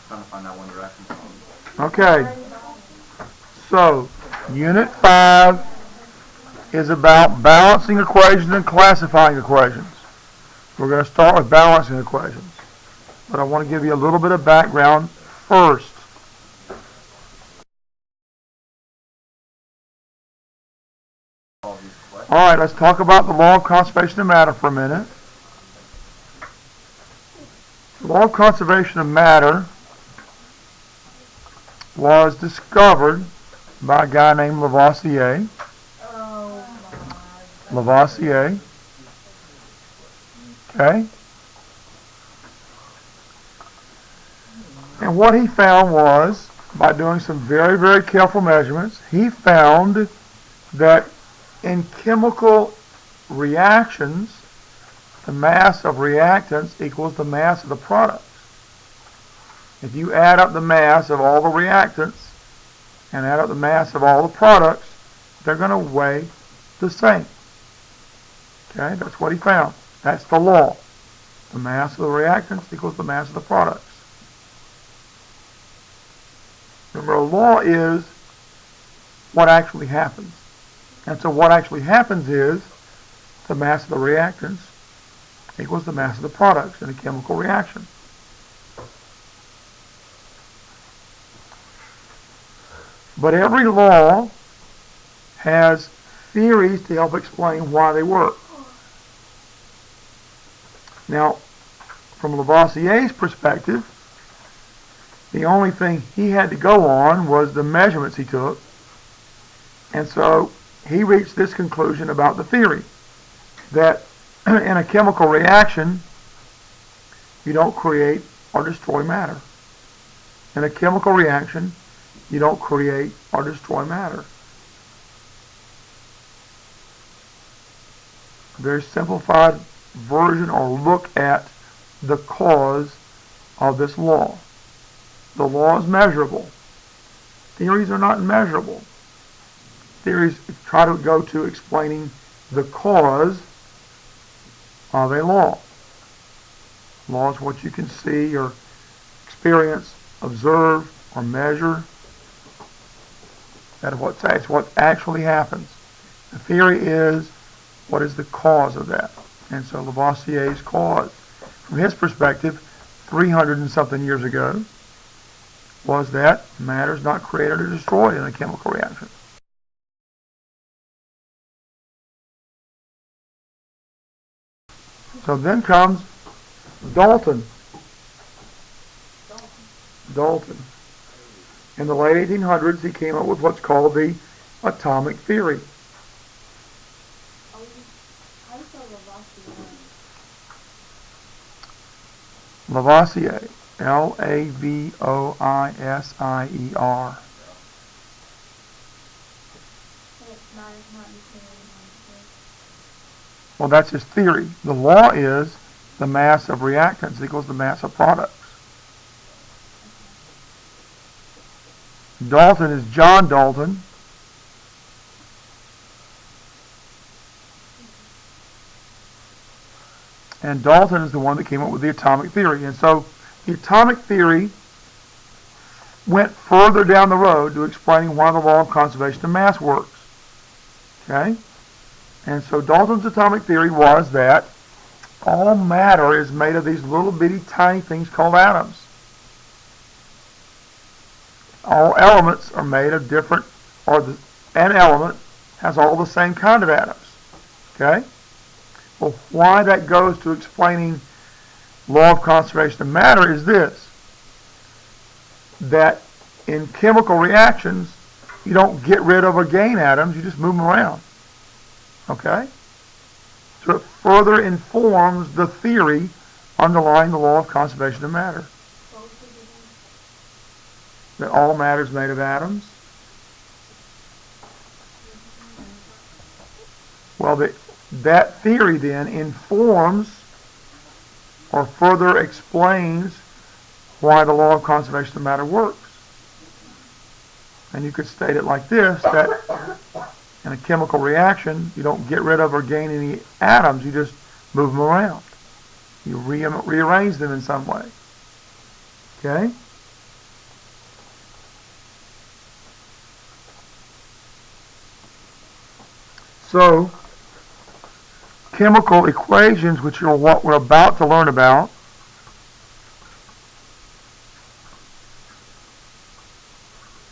Trying to find that one direction from. Okay, so Unit 5 is about balancing equations and classifying equations. We're going to start with balancing equations, but I want to give you a little bit of background first. All right, let's talk about the law of conservation of matter for a minute. The law of conservation of matter was discovered by a guy named Lavoisier. Lavoisier. Okay? And what he found was, by doing some very, very careful measurements, he found that in chemical reactions, the mass of reactants equals the mass of the products. If you add up the mass of all the reactants and add up the mass of all the products, they're going to weigh the same. Okay, that's what he found. That's the law. The mass of the reactants equals the mass of the products. Remember, a law is what actually happens. And so what actually happens is the mass of the reactants equals the mass of the products in a chemical reaction. But every law has theories to help explain why they work. Now, from Lavoisier's perspective, the only thing he had to go on was the measurements he took. And so he reached this conclusion about the theory, that in a chemical reaction, you don't create or destroy matter. In a chemical reaction, you don't create or destroy matter. A very simplified version or look at the cause of this law. The law is measurable. Theories are not measurable. Theories try to go to explaining the cause of a law. Law is what you can see or experience, observe, or measure. That's what actually happens. The theory is what is the cause of that. And so Lavoisier's cause, from his perspective, 300 and something years ago, was that matter is not created or destroyed in a chemical reaction. So then comes Dalton. In the late 1800s, he came up with what's called the atomic theory. Lavoisier. Lavoisier. Well, that's his theory. The law is the mass of reactants equals the mass of products. Dalton is John Dalton. And Dalton is the one that came up with the atomic theory. And so the atomic theory went further down the road to explaining why the law of conservation of mass works. Okay? And so Dalton's atomic theory was that all matter is made of these little bitty tiny things called atoms. All elements are made of different, an element has all the same kind of atoms. Okay? Well, why that goes to explaining law of conservation of matter is this: that in chemical reactions, you don't get rid of or gain atoms, you just move them around. Okay? So it further informs the theory underlying the law of conservation of matter. That all matter is made of atoms. Well, that theory then informs or further explains why the law of conservation of matter works. And you could state it like this, that in a chemical reaction, you don't get rid of or gain any atoms, you just move them around. You rearrange them in some way. Okay? So, chemical equations, which are what we're about to learn about,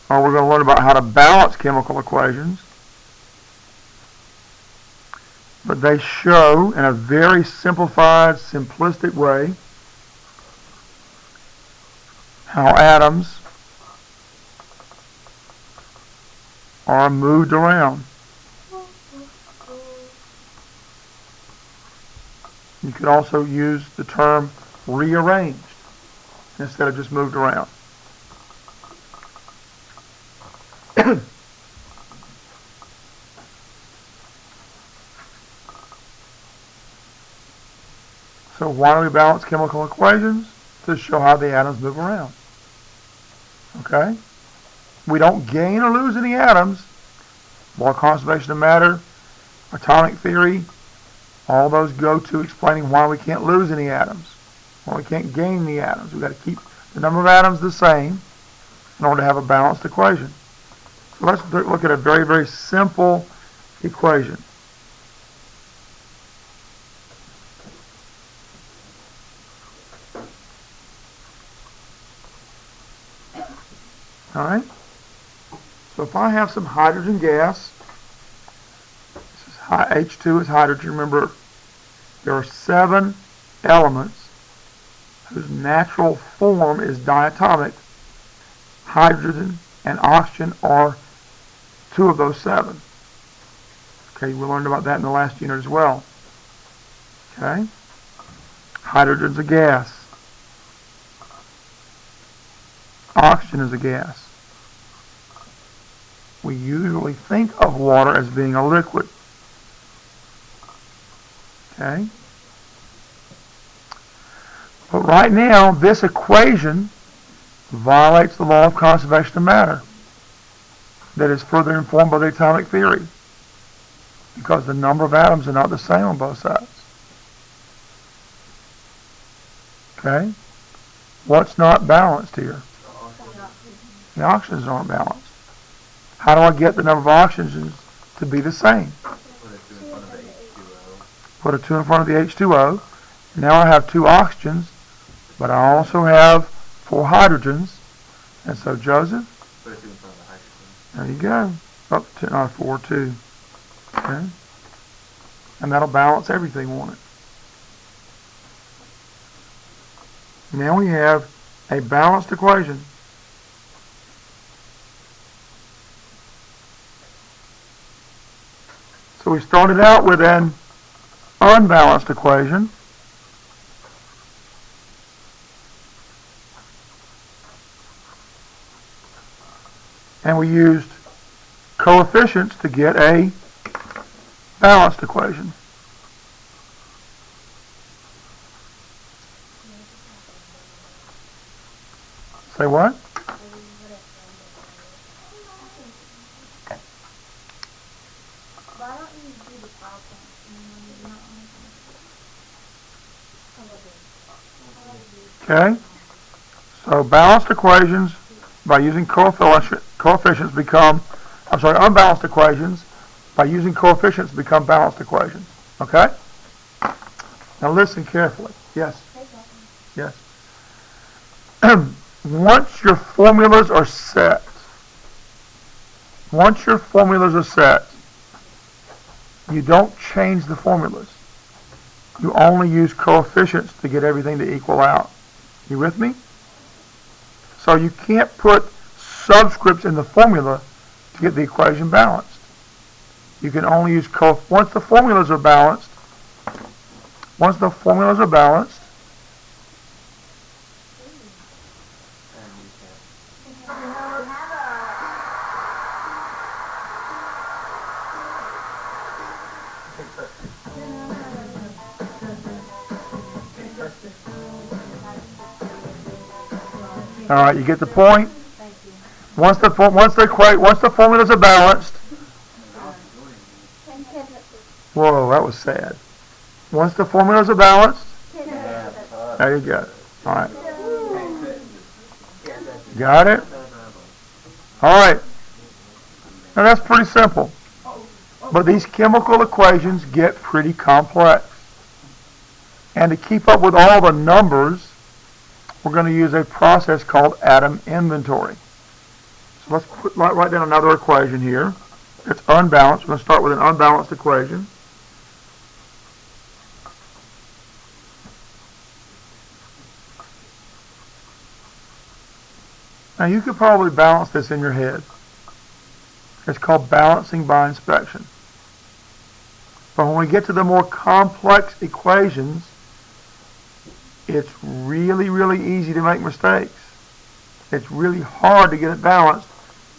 or we're going to learn about how to balance chemical equations, but they show in a very simplified, simplistic way how atoms are moved around. You could also use the term rearranged instead of just moved around. So why do we balance chemical equations? To show how the atoms move around. Okay? We don't gain or lose any atoms. Law of conservation of matter, atomic theory, all those go to explaining why we can't lose any atoms, why we can't gain any atoms. We've got to keep the number of atoms the same in order to have a balanced equation. So let's look at a very, very simple equation. All right? So if I have some hydrogen gas, this is H2 is hydrogen. Remember, there are 7 elements whose natural form is diatomic. Hydrogen and oxygen are 2 of those 7. Okay, we learned about that in the last unit as well. Okay? Hydrogen's a gas. Oxygen is a gas. We usually think of water as being a liquid. Okay? But right now, this equation violates the law of conservation of matter that is further informed by the atomic theory, because the number of atoms are not the same on both sides. Okay? What's not balanced here? The oxygens aren't balanced. How do I get the number of oxygens to be the same? Put a 2 in front of the H2O. Now I have 2 oxygens, but I also have 4 hydrogens. And so, Joseph, Put a 2 in front of the hydrogen. there you go. Up to 4, 2. Okay? And that'll balance everything, won't it? Now we have a balanced equation. So we started out with an unbalanced equation. And we used coefficients to get a balanced equation. Say what? Why don't you do the PowerPoint? Okay? So balanced equations by using coefficients become, unbalanced equations by using coefficients become balanced equations. Okay? Now listen carefully. Yes? Yes. Once your formulas are set, you don't change the formulas. You only use coefficients to get everything to equal out. You with me? So you can't put subscripts in the formula to get the equation balanced. You can only use once the formulas are balanced, all right, you get the point? Once the formulas are balanced, whoa, that was sad. Once the formulas are balanced, there you go. All right. Got it? All right. Now that's pretty simple. But these chemical equations get pretty complex. And to keep up with all the numbers, we're going to use a process called atom inventory. So let's write down another equation here. It's unbalanced. We're going to start with an unbalanced equation. Now you could probably balance this in your head. It's called balancing by inspection. But when we get to the more complex equations, it's really, really easy to make mistakes. It's really hard to get it balanced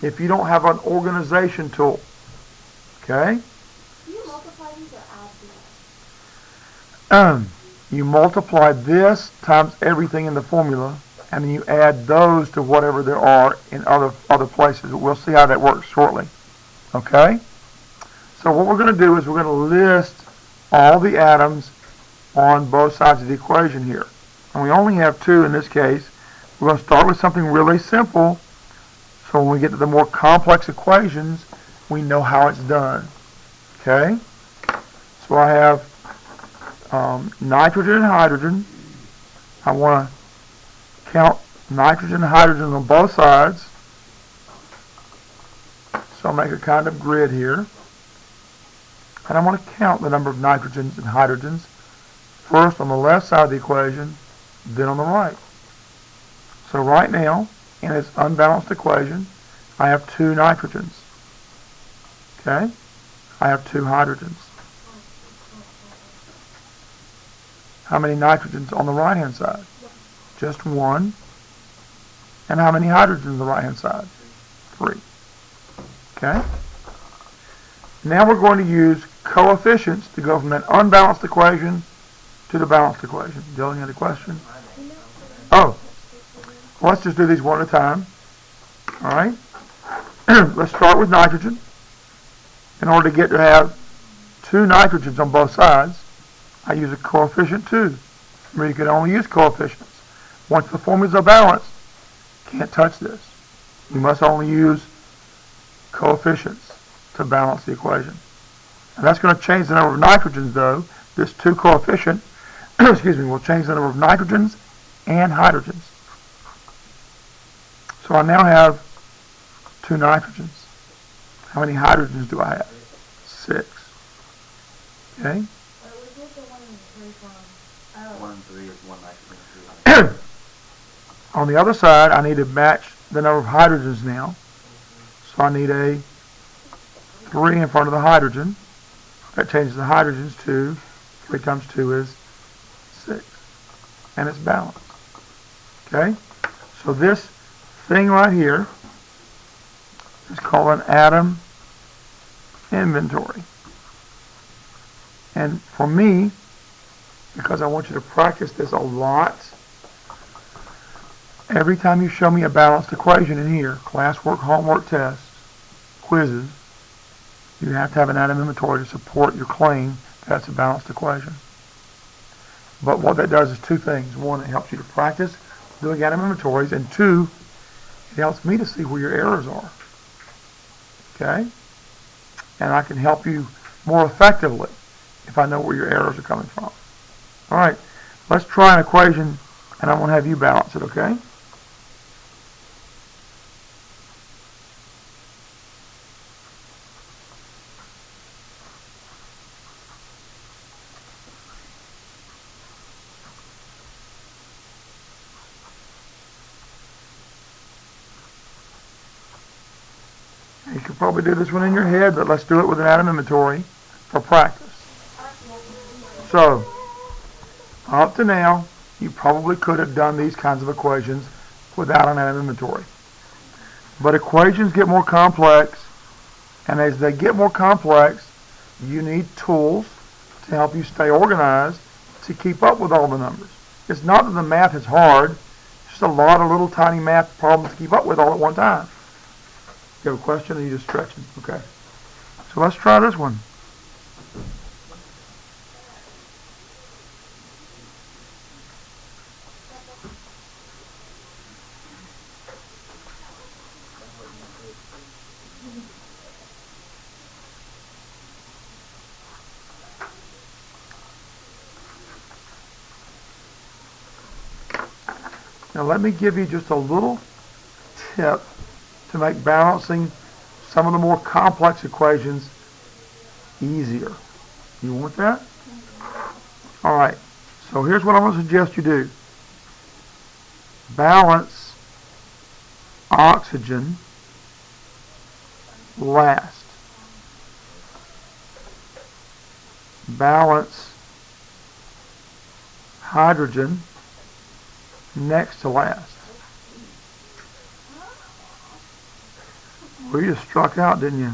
if you don't have an organization tool. Okay? Do you multiply these or add these? You multiply this times everything in the formula, and then you add those to whatever there are in other places. We'll see how that works shortly. Okay? So what we're going to do is we're going to list all the atoms on both sides of the equation here. And we only have two in this case. We're going to start with something really simple, so when we get to the more complex equations, we know how it's done. Okay? So I have nitrogen and hydrogen. I want to count nitrogen and hydrogen on both sides. So I'll make a kind of grid here. And I want to count the number of nitrogens and hydrogens, first on the left side of the equation, then on the right. So right now, in its unbalanced equation, I have 2 nitrogens. Okay? I have 2 hydrogens. How many nitrogens on the right-hand side? Just 1. And how many hydrogens on the right-hand side? 3. Okay? Now we're going to use coefficients to go from that unbalanced equation to the balanced equation. Dylan, you had a question? Oh, well, let's just do these one at a time. All right? Let's start with nitrogen. In order to get to have 2 nitrogens on both sides, I use a coefficient 2. Remember, you can only use coefficients. Once the formulas are balanced, can't touch this. You must only use coefficients to balance the equation. And that's going to change the number of nitrogens, though. This 2 coefficient, excuse me, will change the number of nitrogens and hydrogens. So I now have 2 nitrogens. How many hydrogens do I have? 6. Okay? Where's the 1 and 3 from? 1 and 3 is 1 nitrogen, 3 hydrogen. On the other side, I need to match the number of hydrogens now. So I need a 3 in front of the hydrogen. That changes the hydrogens to 3 times 2 is 6. And it's balanced. Okay? So this thing right here is called an atom inventory. And for me, because I want you to practice this a lot, every time you show me a balanced equation in here, classwork, homework, tests, quizzes, you have to have an atom inventory to support your claim that's a balanced equation. But what that does is 2 things. 1, it helps you to practice doing atom inventories, and 2, it helps me to see where your errors are. Okay? And I can help you more effectively if I know where your errors are coming from. All right, let's try an equation, and I'm going to have you balance it, okay? You could probably do this one in your head, but let's do it with an atom inventory for practice. So, up to now, you probably could have done these kinds of equations without an atom inventory. But equations get more complex, and as they get more complex, you need tools to help you stay organized to keep up with all the numbers. It's not that the math is hard, it's just a lot of little tiny math problems to keep up with all at one time. You have a question, or are you just stretching? Okay. So let's try this one. Now let me give you just a little tip to make balancing some of the more complex equations easier. You want that? Alright, so here's what I'm going to suggest you do. Balance oxygen last. Balance hydrogen next to last. Well, you just struck out, didn't you?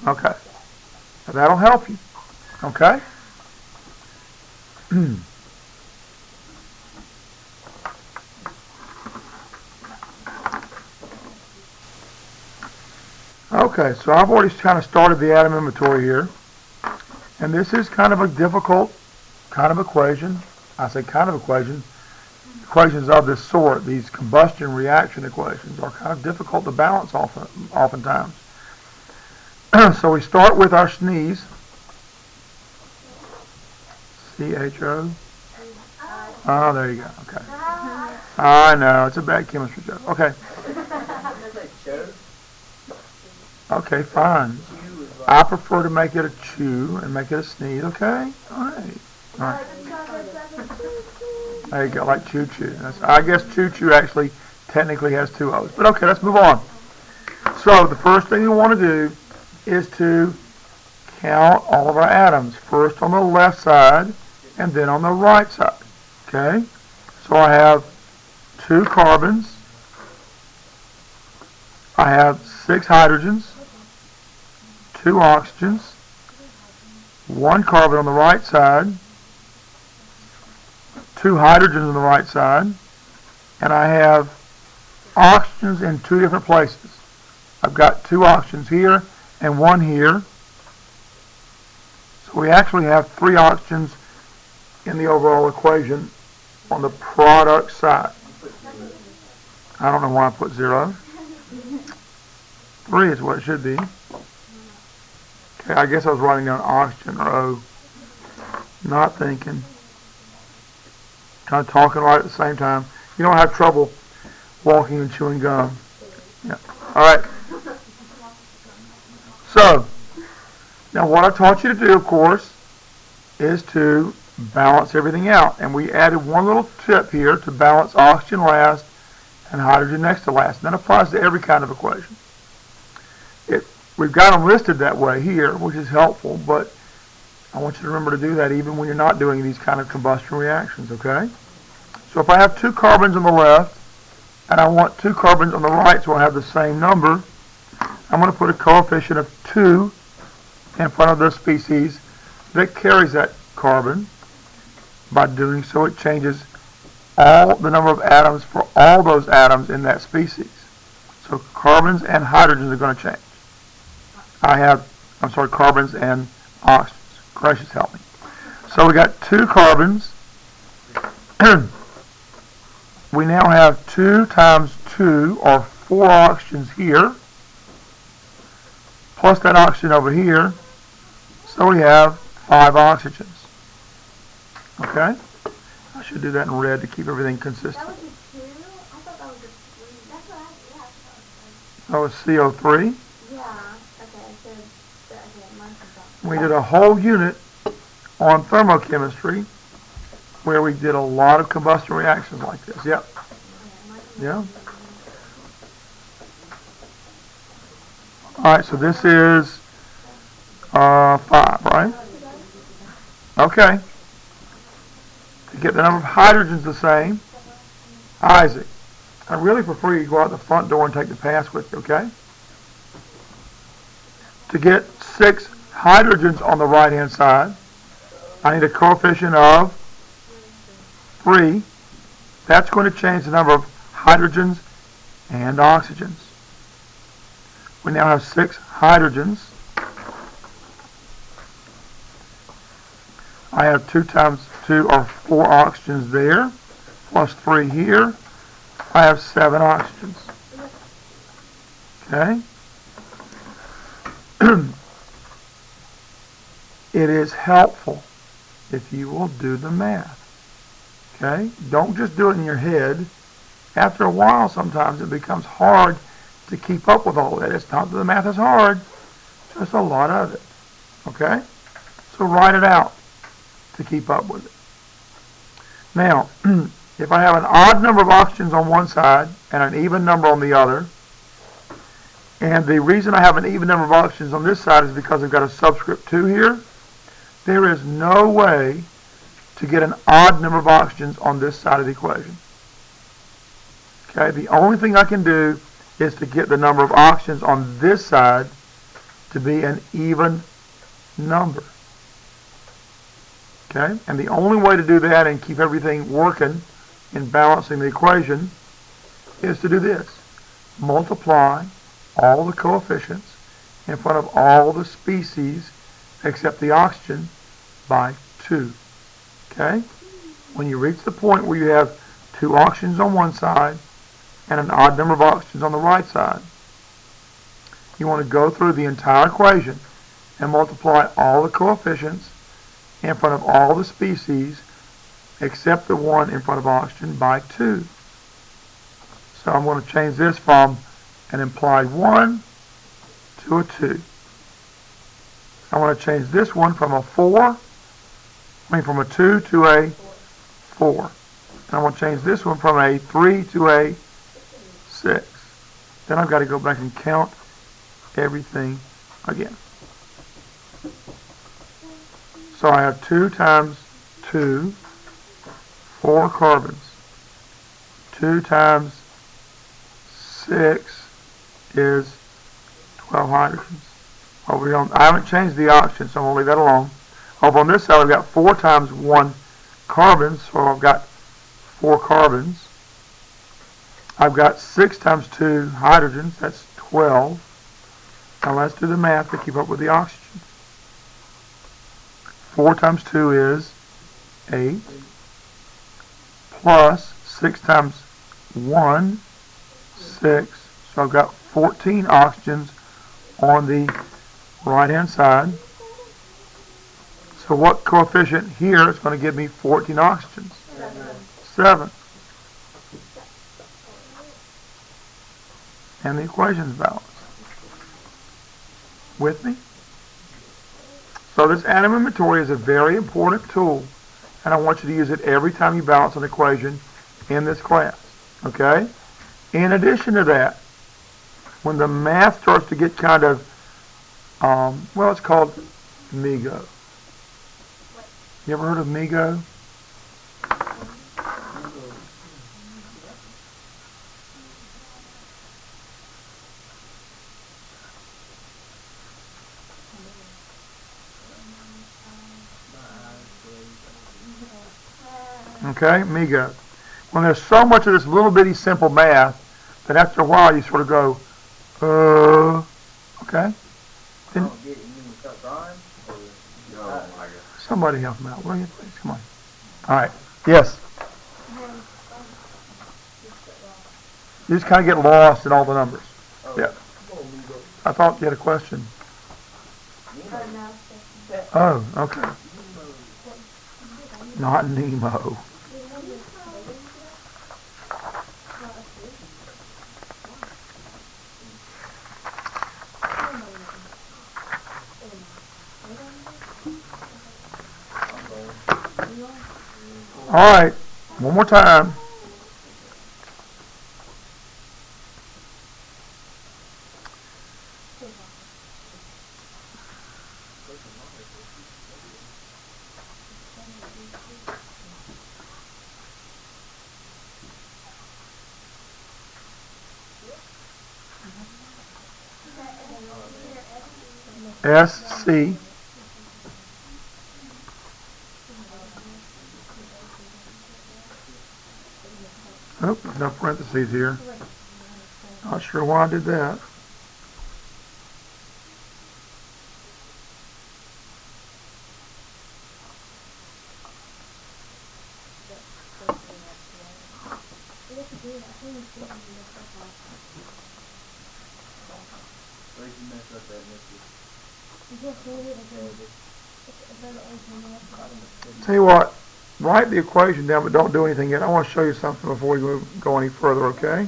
Okay. Now that'll help you. Okay? Okay, so I've already kind of started the atom inventory here. And this is kind of a difficult kind of equation. I say kind of equation. Equations of this sort, these combustion reaction equations, are kind of difficult to balance oftentimes. So we start with our SNES. C-H-O. Oh, there you go. Okay. I know, it's a bad chemistry joke. Okay. Okay, fine. I prefer to make it a chew and make it a sneeze, okay? Alright. Alright. There you go, like choo-choo. I guess choo-choo actually technically has two O's. But okay, let's move on. So the first thing we want to do is to count all of our atoms. First on the left side and then on the right side. Okay? So I have 2 carbons. I have 6 hydrogens. 2 oxygens. 1 carbon on the right side. 2 hydrogens on the right side, and I have oxygens in 2 different places. I've got 2 oxygens here and 1 here. So we actually have 3 oxygens in the overall equation on the product side. I don't know why I put 0. 3 is what it should be. Okay, I guess I was writing down oxygen or O. Not thinking. Kind of talking right at the same time. You don't have trouble walking and chewing gum. Yeah. Alright. So, now what I taught you to do, of course, is to balance everything out. And we added one little tip here to balance oxygen last and hydrogen next to last. And that applies to every kind of equation. We've got them listed that way here, which is helpful, but I want you to remember to do that even when you're not doing these kind of combustion reactions, okay? So if I have 2 carbons on the left, and I want 2 carbons on the right so I have the same number, I'm going to put a coefficient of 2 in front of the species that carries that carbon. By doing so, it changes all the number of atoms for all those atoms in that species. So carbons and hydrogens are going to change. Carbons and oxygens. Gracious help me. So we got 2 carbons. We now have 2 times 2, or 4 oxygens here, plus that oxygen over here. So we have 5 oxygens. Okay? I should do that in red to keep everything consistent. That was a 2? I thought that was a 3. That's what I That was CO3. Yeah. Okay, so mine's We did a whole unit on thermochemistry where we did a lot of combustion reactions like this. Yep. Yeah. Alright, so this is 5, right? Okay. To get the number of hydrogens the same, Isaac, I really prefer you go out the front door and take the pass with you, okay? To get 6 hydrogens on the right-hand side, I need a coefficient of 3. That's going to change the number of hydrogens and oxygens. We now have 6 hydrogens. I have 2 times 2, or 4 oxygens there, plus 3 here. I have 7 oxygens. Okay? It is helpful if you will do the math. Okay? Don't just do it in your head. After a while, sometimes it becomes hard to keep up with all that. It's not that the math is hard, just a lot of it. Okay? So write it out to keep up with it. Now, if I have an odd number of oxygens on one side and an even number on the other, and the reason I have an even number of oxygens on this side is because I've got a subscript 2 here, there is no way to get an odd number of oxygens on this side of the equation. Okay, the only thing I can do is to get the number of oxygens on this side to be an even number. Okay, and the only way to do that and keep everything working in balancing the equation is to do this. Multiply all the coefficients in front of all the species except the oxygen by 2. Okay? When you reach the point where you have 2 oxygens on one side and an odd number of oxygens on the right side, you want to go through the entire equation and multiply all the coefficients in front of all the species except the one in front of oxygen by 2. So I'm going to change this from an implied 1 to a 2. I want to change this one from a 2 to a 4. And I want to change this one from a 3 to a 6. Then I've got to go back and count everything again. So I have 2 times 2, 4 carbons. 2 times 6 is 12 hydrogens. Over here I haven't changed the oxygen, so I'm going to leave that alone. Over on this side, I've got 4 times 1 carbons, so I've got 4 carbons. I've got 6 times 2 hydrogens, that's 12. Now let's do the math to keep up with the oxygen. 4 times 2 is 8, plus 6 times 1, 6. So I've got 14 oxygens on the right-hand side. So what coefficient here is going to give me 14 oxygens? 7. And the equation is balanced. With me? So this atom inventory is a very important tool, and I want you to use it every time you balance an equation in this class. Okay? In addition to that, when the math starts to get kind of, well, it's called MeGo. You ever heard of MeGo? Okay, MeGo. When there's so much of this little bitty simple math that after a while you sort of go, okay? Then somebody help him out, will you please? Come on. All right. Yes. You just kind of get lost in all the numbers. Yeah. I thought you had a question. Oh, okay. Not Nemo. All right, one more time. SC. Oh, there's no parentheses here. Not sure why I did that. Tell you what, write the equation down, but don't do anything yet. I want to show you something before we go any further, okay?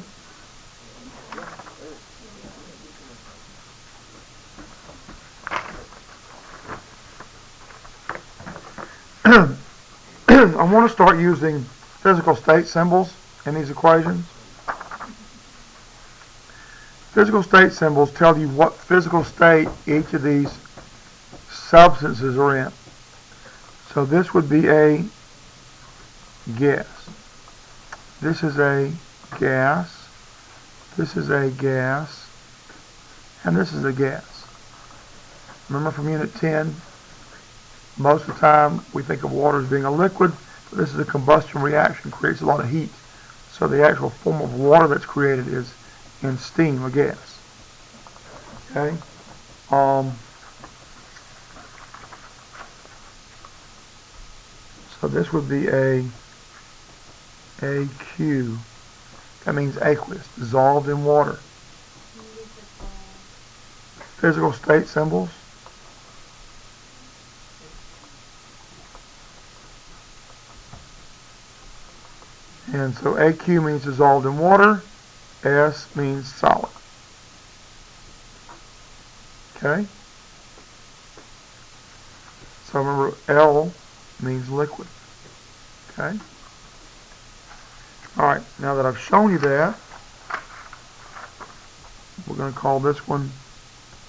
I want to start using physical state symbols in these equations. Physical state symbols tell you what physical state each of these substances are in. So this would be a gas. This is a gas. This is a gas. And this is a gas. Remember from Unit 10, most of the time we think of water as being a liquid, but this is a combustion reaction, creates a lot of heat. So the actual form of water that's created is in steam, a gas. Okay? So this would be a AQ. That means aqueous, dissolved in water. Physical state symbols. And so AQ means dissolved in water. S means solid. Okay? So remember, L means liquid. Okay? Alright, now that I've shown you that, we're going to call this one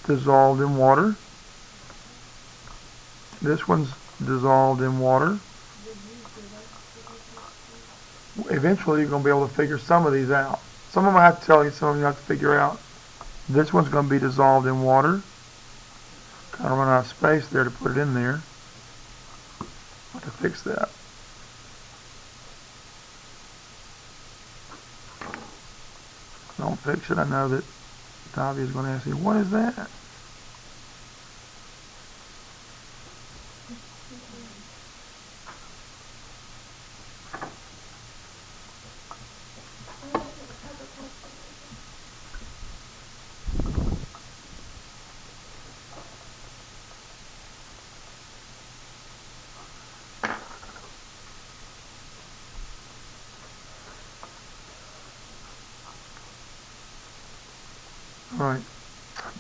dissolved in water. This one's dissolved in water. Eventually you're going to be able to figure some of these out. Some of them I have to tell you, some of them you have to figure out. This one's going to be dissolved in water. Kind of run out of space there to put it in there. I'll have to fix that. Don't fix it. I know that Davia is going to ask me, what is that? Alright,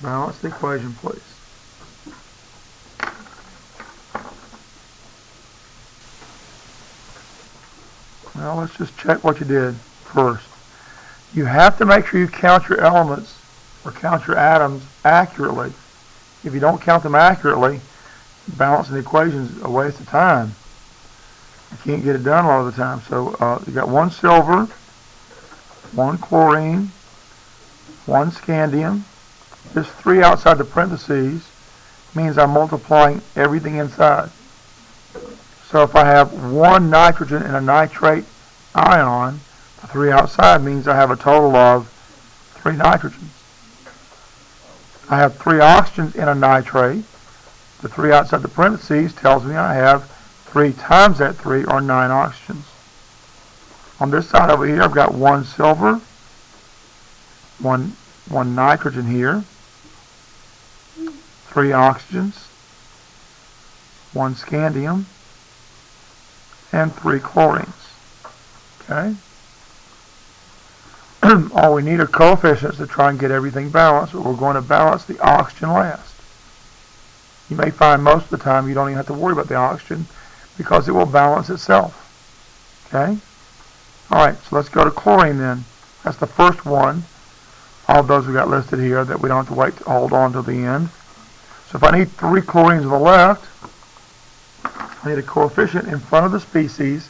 balance the equation, please. Well, let's just check what you did first. You have to make sure you count your elements or count your atoms accurately. If you don't count them accurately, balancing the equation is a waste of time. You can't get it done a lot of the time. So you got one silver, one chlorine, one scandium. This 3 outside the parentheses means I'm multiplying everything inside. So if I have one nitrogen in a nitrate ion, the 3 outside means I have a total of 3 nitrogens. I have 3 oxygens in a nitrate. The 3 outside the parentheses tells me I have 3 times that 3 or 9 oxygens. On this side over here I've got 1 silver, one nitrogen here, 3 oxygens, 1 scandium, and 3 chlorines. Okay? All we need are coefficients to try and get everything balanced, but we're going to balance the oxygen last. You may find most of the time you don't even have to worry about the oxygen because it will balance itself. Okay? Alright, so let's go to chlorine then. That's the first one. All of those we got listed here that we don't have to wait to hold on till the end. So if I need 3 chlorines on the left, I need a coefficient in front of the species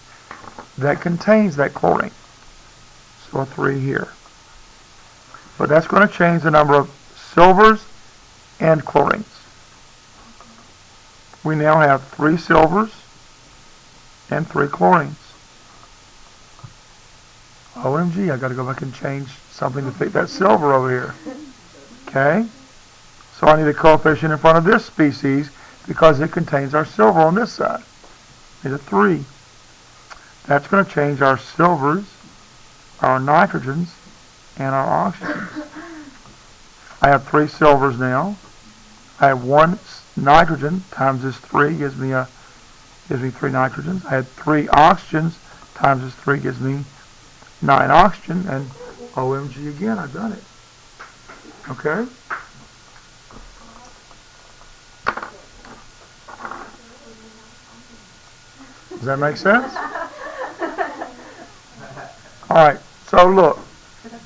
that contains that chlorine. So a 3 here. But that's going to change the number of silvers and chlorines. We now have 3 silvers and 3 chlorines. OMG, I got to go back and change something to fit that silver over here. Okay? So I need a coefficient in front of this species because it contains our silver on this side. I need a 3. That's going to change our silvers, our nitrogens, and our oxygens. I have 3 silvers now. I have 1 nitrogen times this 3 gives me a gives me 3 nitrogens. I had 3 oxygens times this 3 gives me 9 oxygen, and OMG again, I've done it. Okay? Does that make sense? Alright, so look,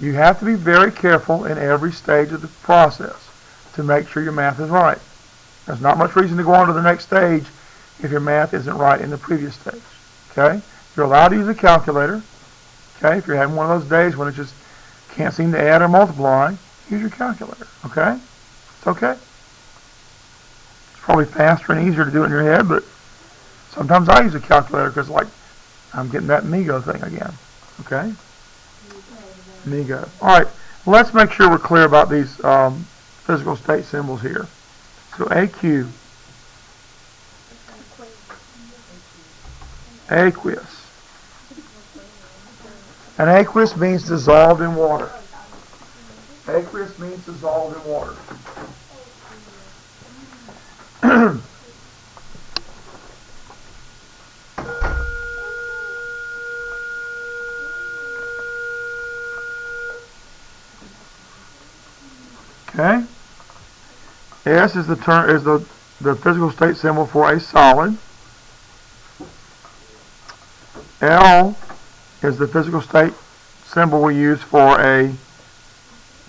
you have to be very careful in every stage of the process to make sure your math is right. There's not much reason to go on to the next stage if your math isn't right in the previous stage. Okay? You're allowed to use a calculator. Okay? If you're having one of those days when it just can't seem to add or multiply, use your calculator. Okay? It's okay. It's probably faster and easier to do it in your head, but sometimes I use a calculator because, like, I'm getting that MeGo thing again. Okay? MeGo. Alright, let's make sure we're clear about these physical state symbols here. So AQ, aqueous. And aqueous means dissolved in water. Aqueous means dissolved in water. Okay? S is the physical state symbol for a solid. L is the physical state symbol we use for a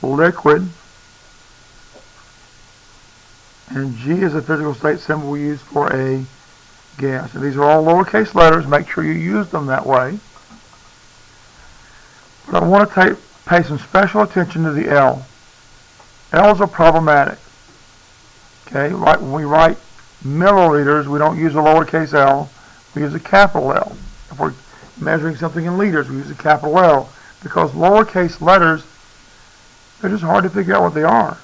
liquid. And G is the physical state symbol we use for a gas. And these are all lowercase letters. Make sure you use them that way. But I want to pay some special attention to the L. L's are problematic. Okay, like when we write milliliters, we don't use a lowercase l, we use a capital L. If we're measuring something in liters, we use a capital L. Because lowercase letters, they're just hard to figure out what they are.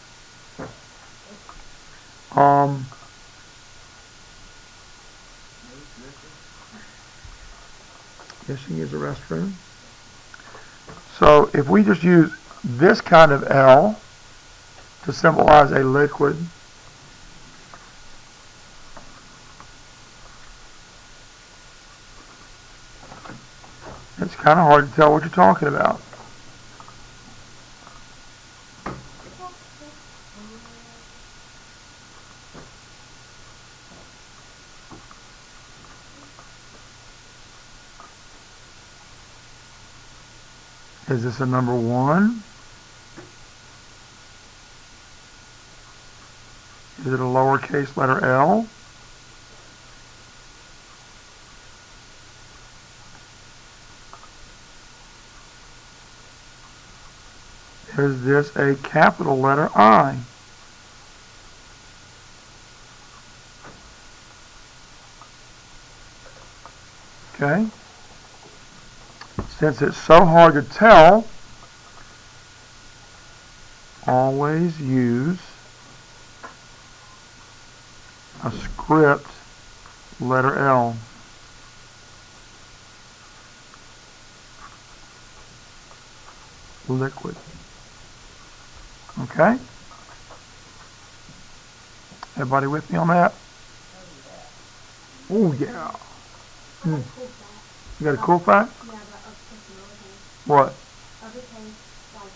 Yes, you can use the restroom. So if we just use this kind of L to symbolize a liquid, it's kind of hard to tell what you're talking about. Is this a number 1? Is it a lowercase letter L? Is this a capital letter I? Okay. Since it's so hard to tell, always use a script letter L. Liquid. Okay? Everybody with me on that? Oh, yeah. You got a cool fact? Yeah, but uppercase and lowercase. What? Uppercase, like,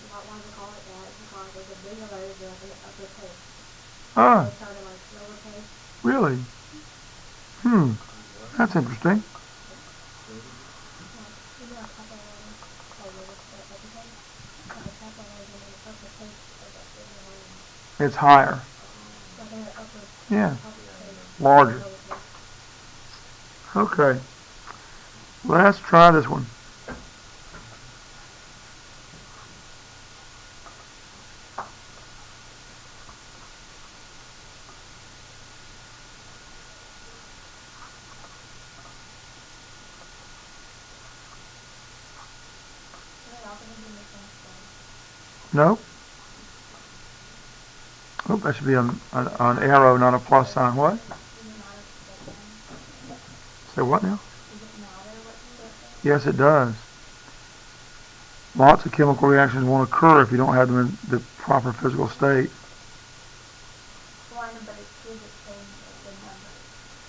why they call it that is because there's a bigger letter than an uppercase. Ah, They started like lowercase. really? That's interesting. Like, you know, a couple letters, like uppercase, like a couple letters and then uppercase, like a bigger letter. It's higher. So they're Yeah. uppercase. Larger. Lowercase. Okay. Let's try this one. Nope. Oh, that should be an arrow, not a plus sign. What? Say what now? Yes, it does. Lots of chemical reactions won't occur if you don't have them in the proper physical state.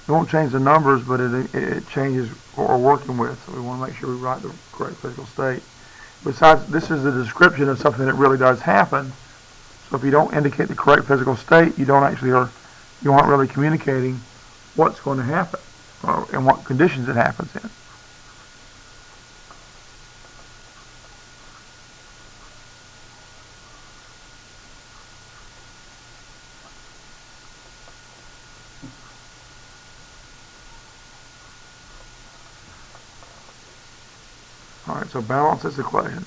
We won't change the numbers, but it changes what we're working with. So we want to make sure we write the correct physical state. Besides, this is a description of something that really does happen. So if you don't indicate the correct physical state, you aren't really communicating what's going to happen and what conditions it happens in. All right, so balance this equation.